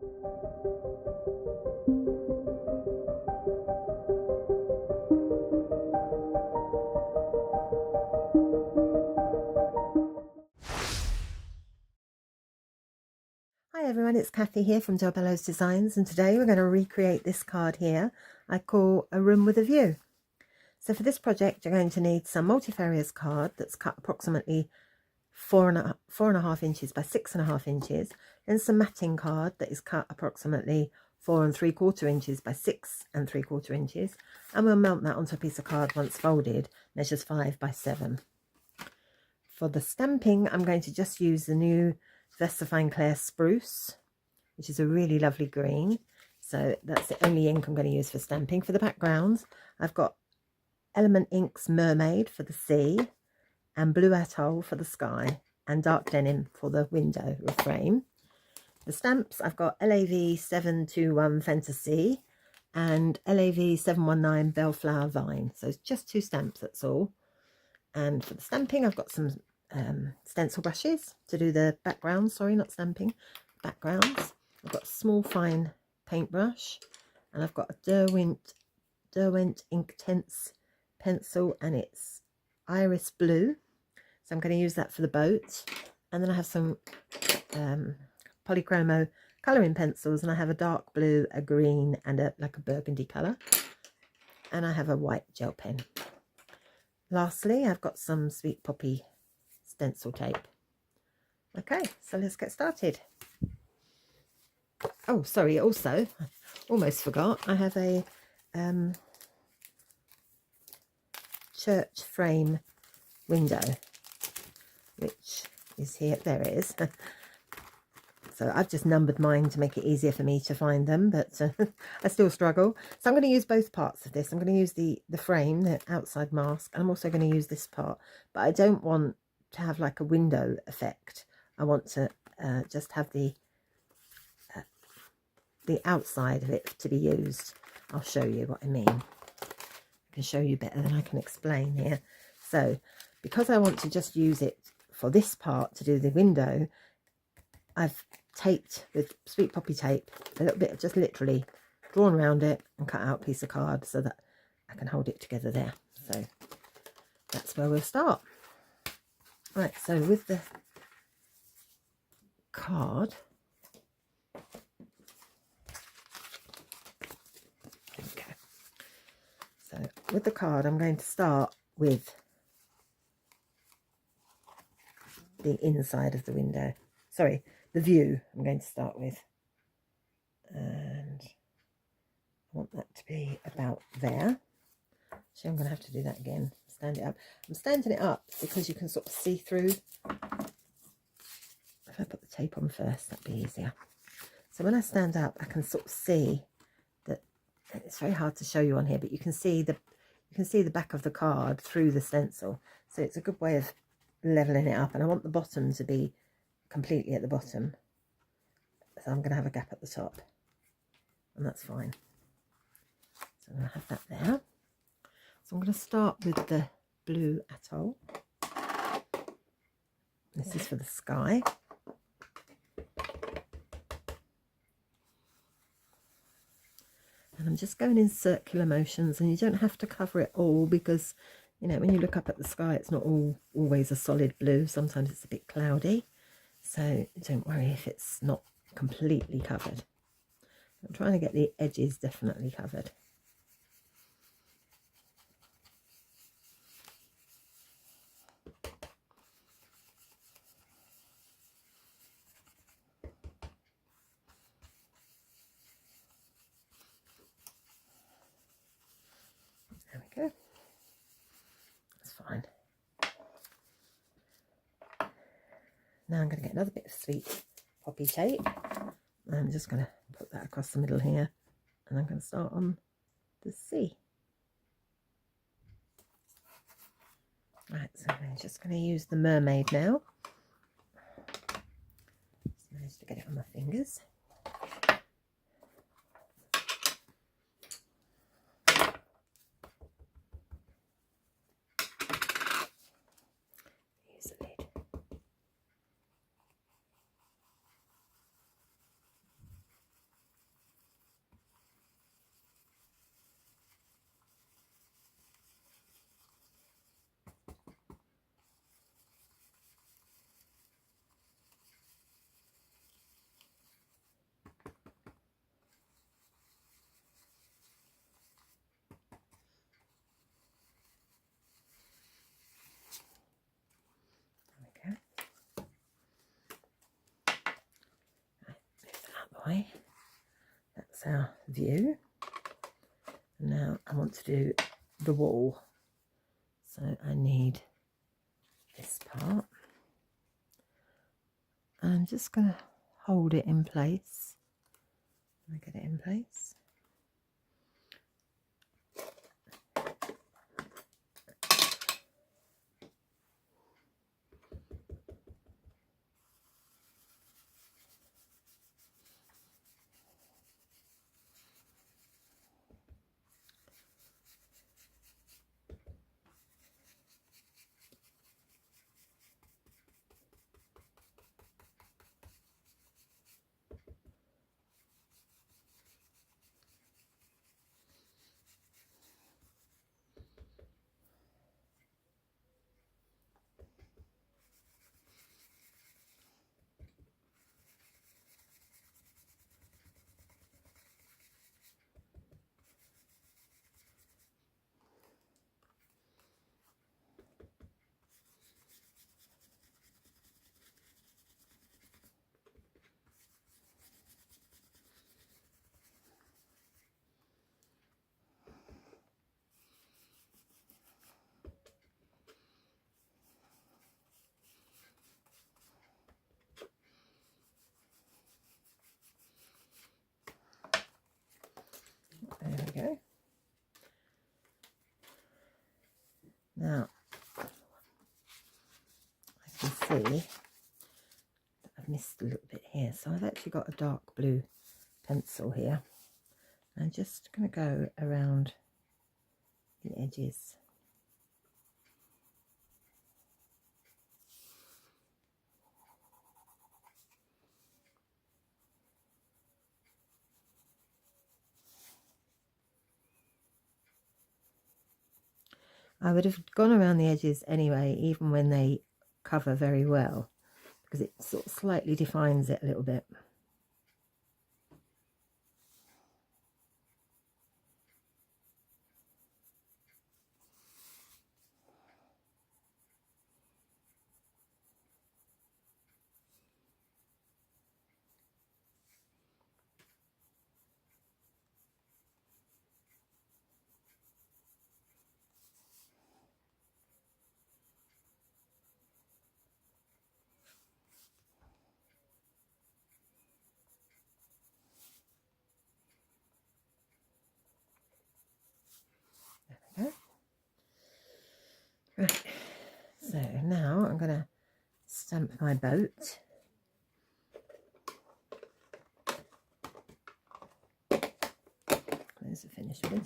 Hi everyone, it's Kathy here from Bello's Designs, and today we're going to recreate this card here I call A Room with a View. So for this project you're going to need some Multifarious card that's cut approximately 4.5 inches by 6.5 inches, and some matting card that is cut approximately 4.75 inches by 6.75 inches, and we'll mount that onto a piece of card once folded, measures 5 by 7. For the stamping I'm going to just use the new Versafine Clair Spruce, which is a really lovely green. So that's the only ink I'm going to use for stamping. For the backgrounds, I've got Element Ink's Mermaid for the sea, and Blue Atoll for the sky, and Dark Denim for the window or frame. The stamps, I've got LAV 721 Fantasy and LAV 719 Bellflower Vine. So it's just 2 stamps, that's all. And for the stamping, I've got some stencil brushes to do the backgrounds, sorry, not stamping, backgrounds. I've got a small fine paintbrush, and I've got a Derwent Inktense pencil, and it's iris blue, so I'm going to use that for the boat. And then I have some polychromo colouring pencils, and I have a dark blue, a green, and like a burgundy colour, and I have a white gel pen. Lastly, I've got some Sweet Poppy stencil tape. Okay, so let's get started. Oh, sorry, also, I almost forgot, I have a church frame window, which is here. There it is. So I've just numbered mine to make it easier for me to find them, but I still struggle. So I'm going to use both parts of this. I'm going to use the frame, the outside mask, and I'm also going to use this part, but I don't want to have like a window effect. I want to just have the outside of it to be used. I'll show you what I mean. I can show you better than I can explain here. So because I want to just use it for this part to do the window, I've taped with Sweet Poppy tape a little bit, just literally drawn around it and cut out a piece of card so that I can hold it together there. So that's where we'll start. Right, so with the card, okay, so with the card I'm going to start with the inside of the window, sorry, the view I'm going to start with, and I want that to be about there. Actually, I'm going to have to do that again. Stand it up. I'm standing it up because you can sort of see through. If I put the tape on first, that'd be easier. So when I stand up, I can sort of see that. It's very hard to show you on here, but you can see the back of the card through the stencil. So it's a good way of leveling it up. And I want the bottom to be completely at the bottom. So I'm going to have a gap at the top, and that's fine. So I'm going to have that there. So I'm going to start with the Blue Atoll. This is for the sky. And I'm just going in circular motions, and you don't have to cover it all because, you know, when you look up at the sky, it's not always a solid blue. Sometimes it's a bit cloudy. So don't worry if it's not completely covered. I'm trying to get the edges definitely covered. There we go. That's fine. Now I'm going to get another bit of Sweet Poppy tape. I'm just going to put that across the middle here, and I'm going to start on the sea. Right, so I'm just going to use the mermaid now. Just managed to get it on my fingers. Use the lid. way. That's our view. Now I want to do the wall. So I need this part. I'm just going to hold it in place. I get it in place. There we go. Now, I can see that I've missed a little bit here. So I've actually got a dark blue pencil here. I'm just going to go around the edges. I would have gone around the edges anyway, even when they cover very well, because it sort of slightly defines it a little bit. There we go. Right, so now I'm going to stamp my boat. There's the finished bit.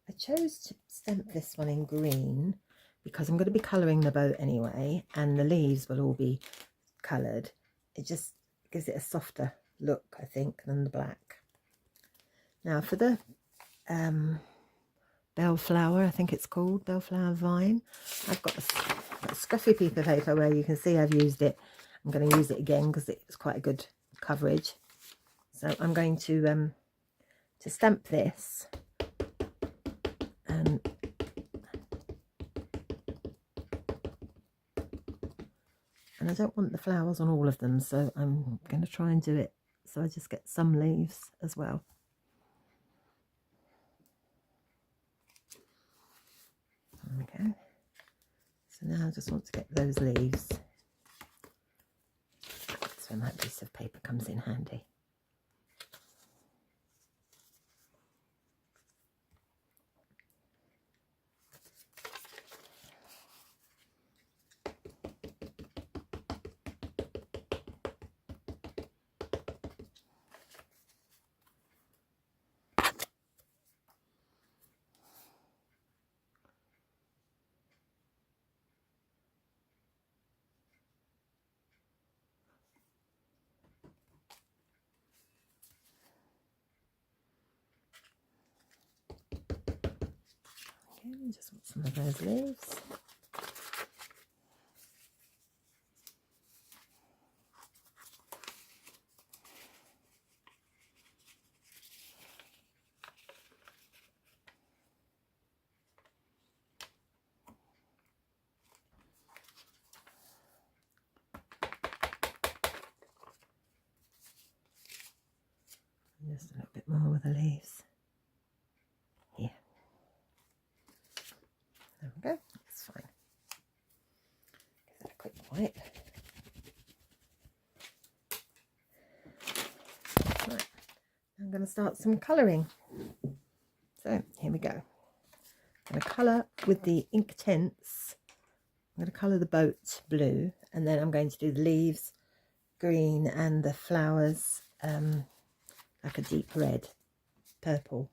I chose to stamp this one in green because I'm going to be colouring the boat anyway, and the leaves will all be coloured. It just gives it a softer look, I think, than the black. Now for the bellflower, I think it's called, bellflower vine, I've got a scruffy piece of paper where you can see I've used it. I'm going to use it again because it's quite a good coverage. So I'm going to stamp this. And I don't want the flowers on all of them, so I'm going to try and do it so I just get some leaves as well. Okay, so now I just want to get those leaves. That's where my piece of paper comes in handy. Again, just want some of those leaves. Just a little bit more with the leaves. Here. There we go. That's fine. Give that a quick wipe. Right. I'm going to start some colouring. So here we go. I'm going to colour with the ink tints. I'm going to colour the boat blue, and then I'm going to do the leaves green and the flowers like a deep red, purple.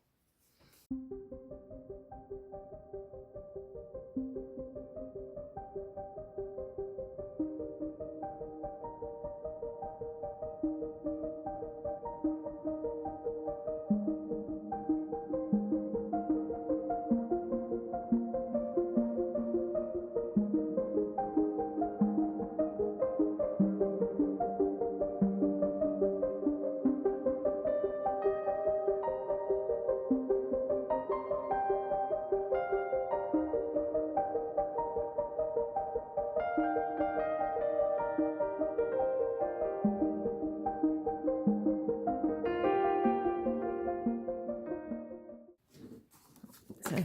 So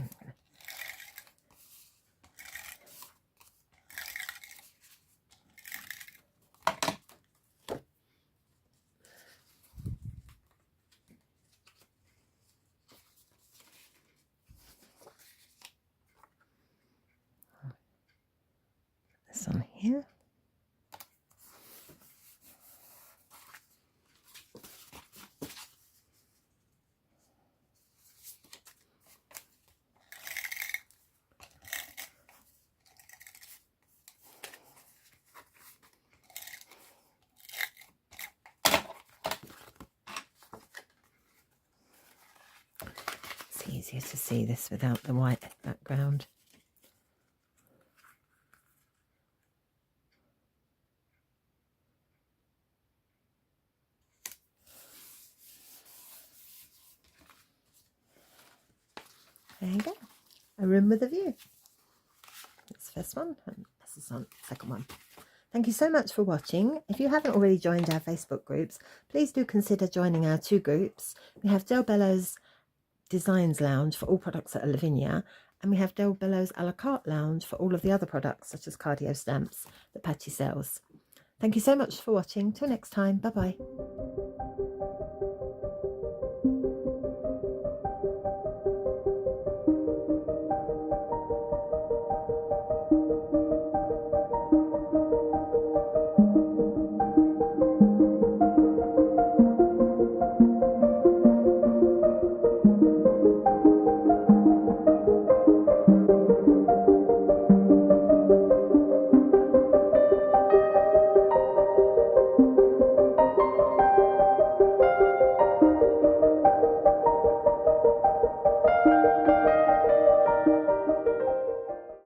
this on here. It's easier to see this without the white background. There you go, a room with a view. That's the first one, and this is the second one. Thank you so much for watching. If you haven't already joined our Facebook groups, please do consider joining our two groups. We have Del Bello's Designs Lounge for all products at Lavinia, and we have Del Bello's a la carte lounge for all of the other products such as cardio stamps that Patty sells. Thank you so much for watching. Till next time, bye bye.